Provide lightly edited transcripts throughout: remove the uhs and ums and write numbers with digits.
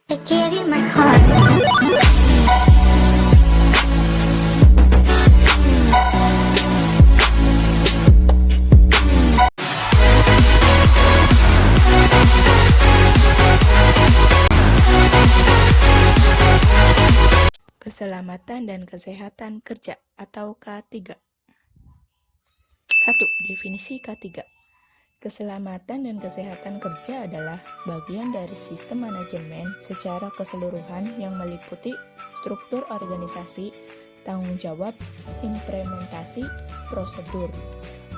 I gave you my heart. Keselamatan dan Kesehatan Kerja atau K3. 1. Definisi K3. Keselamatan dan kesehatan kerja adalah bagian dari sistem manajemen secara keseluruhan yang meliputi struktur organisasi, tanggung jawab, implementasi, prosedur,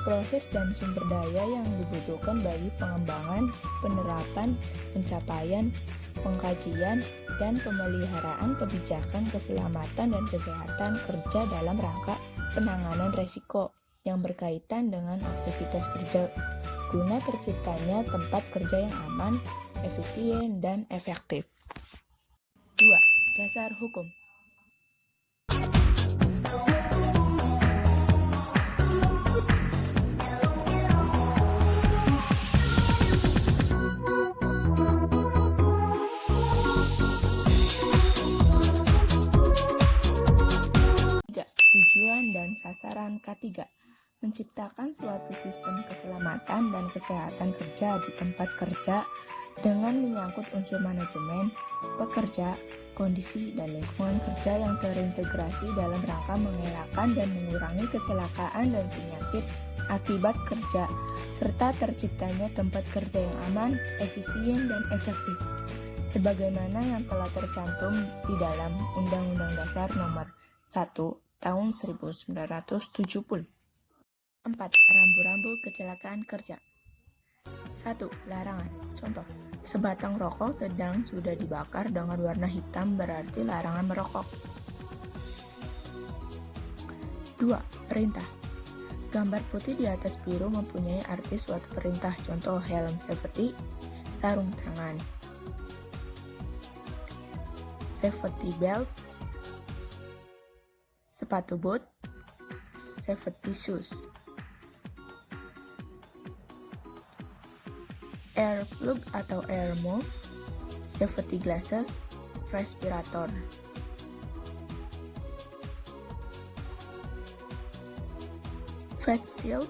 proses dan sumber daya yang dibutuhkan bagi pengembangan, penerapan, pencapaian, pengkajian, dan pemeliharaan kebijakan keselamatan dan kesehatan kerja dalam rangka penanganan risiko yang berkaitan dengan aktivitas kerja guna terciptanya tempat kerja yang aman, efisien, dan efektif. 2. Dasar hukum. Tujuan dan sasaran K3. Menciptakan suatu sistem keselamatan dan kesehatan kerja di tempat kerja dengan menyangkut unsur manajemen, pekerja, kondisi, dan lingkungan kerja yang terintegrasi dalam rangka mengelakkan dan mengurangi kecelakaan dan penyakit akibat kerja, serta terciptanya tempat kerja yang aman, efisien, dan efektif, sebagaimana yang telah tercantum di dalam Undang-Undang Dasar Nomor 1 Tahun 1970. 4. Rambu-rambu kecelakaan kerja. 1. Larangan. Contoh, sebatang rokok sedang sudah dibakar dengan warna hitam berarti larangan merokok. 2. Perintah. Gambar putih di atas biru mempunyai arti suatu perintah. Contoh, helm safety, sarung tangan, safety belt, sepatu boot, safety shoes. Air plug atau air move, safety glasses, respirator. Face shield,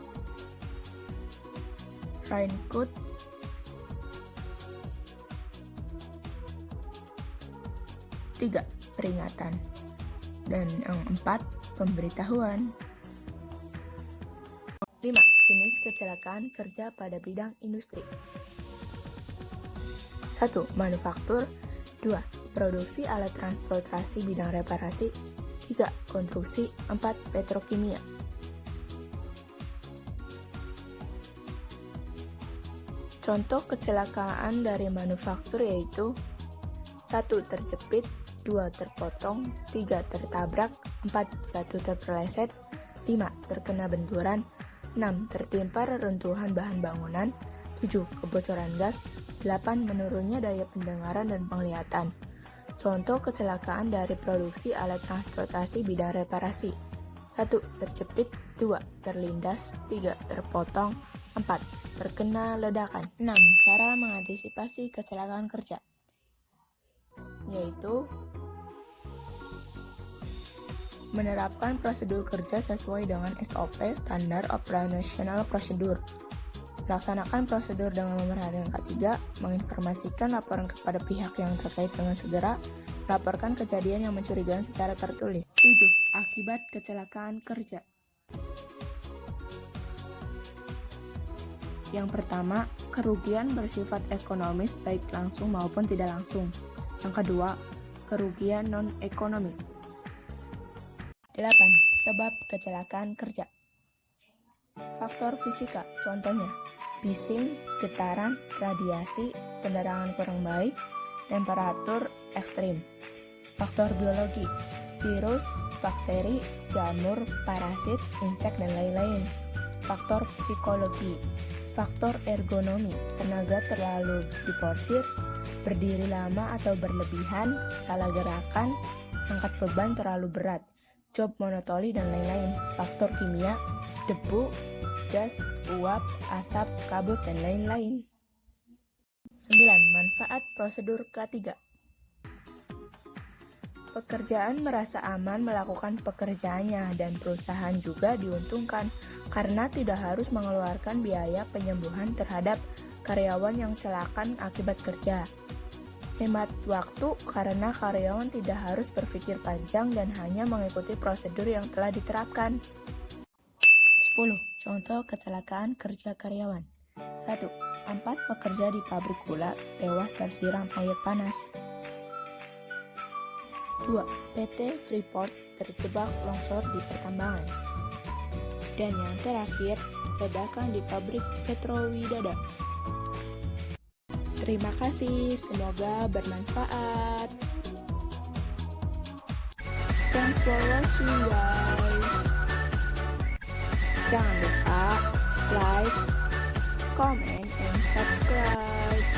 raincoat, tiga, peringatan. Dan yang 4, pemberitahuan. 5. Jenis kecelakaan kerja pada bidang industri. 1. Manufaktur. 2. Produksi alat transportasi bidang reparasi. 3. Konstruksi. 4. Petrokimia. Contoh kecelakaan dari manufaktur yaitu 1. Terjepit, 2. Terpotong, 3. Tertabrak, 4. Jatuh terpeleset, 5. Terkena benturan, 6. Tertimpa reruntuhan bahan bangunan, 7. Kebocoran gas, 8. Menurunnya daya pendengaran dan penglihatan. Contoh kecelakaan dari produksi alat transportasi bidang reparasi. 1. Terjepit, 2. Terlindas, 3. Terpotong, 4. Terkena ledakan. 6. Cara mengantisipasi kecelakaan kerja, yaitu menerapkan prosedur kerja sesuai dengan SOP (Standar Operational Procedure). Laksanakan prosedur dengan memerhatikan K3, menginformasikan laporan kepada pihak yang terkait dengan segera, melaporkan kejadian yang mencurigakan secara tertulis. 7. Akibat kecelakaan kerja. Yang pertama, kerugian bersifat ekonomis baik langsung maupun tidak langsung. Yang kedua, kerugian non-ekonomis. 8. Sebab kecelakaan kerja. Faktor fisika, contohnya bising, getaran, radiasi, penerangan kurang baik, temperatur ekstrim. Faktor biologi, virus, bakteri, jamur, parasit, insek, dan lain-lain. Faktor psikologi, faktor ergonomi, tenaga terlalu diporsir, berdiri lama atau berlebihan, salah gerakan, angkat beban terlalu berat, job monotoni, dan lain-lain. Faktor kimia, debu, gas, uap, asap, kabut, dan lain-lain. 9. Manfaat prosedur K3. Pekerjaan merasa aman melakukan pekerjaannya dan perusahaan juga diuntungkan karena tidak harus mengeluarkan biaya penyembuhan terhadap karyawan yang celakan akibat kerja. Hemat waktu karena karyawan tidak harus berpikir panjang dan hanya mengikuti prosedur yang telah diterapkan. 10. Contoh kecelakaan kerja karyawan. 1. 4 pekerja di pabrik gula tewas tersiram air panas. 2. PT Freeport terjebak longsor di pertambangan. Dan yang terakhir, ledakan di pabrik Petrowidada. Terima kasih, semoga bermanfaat. Thanks for watching guys. Jangan lupa like, comment, and subscribe.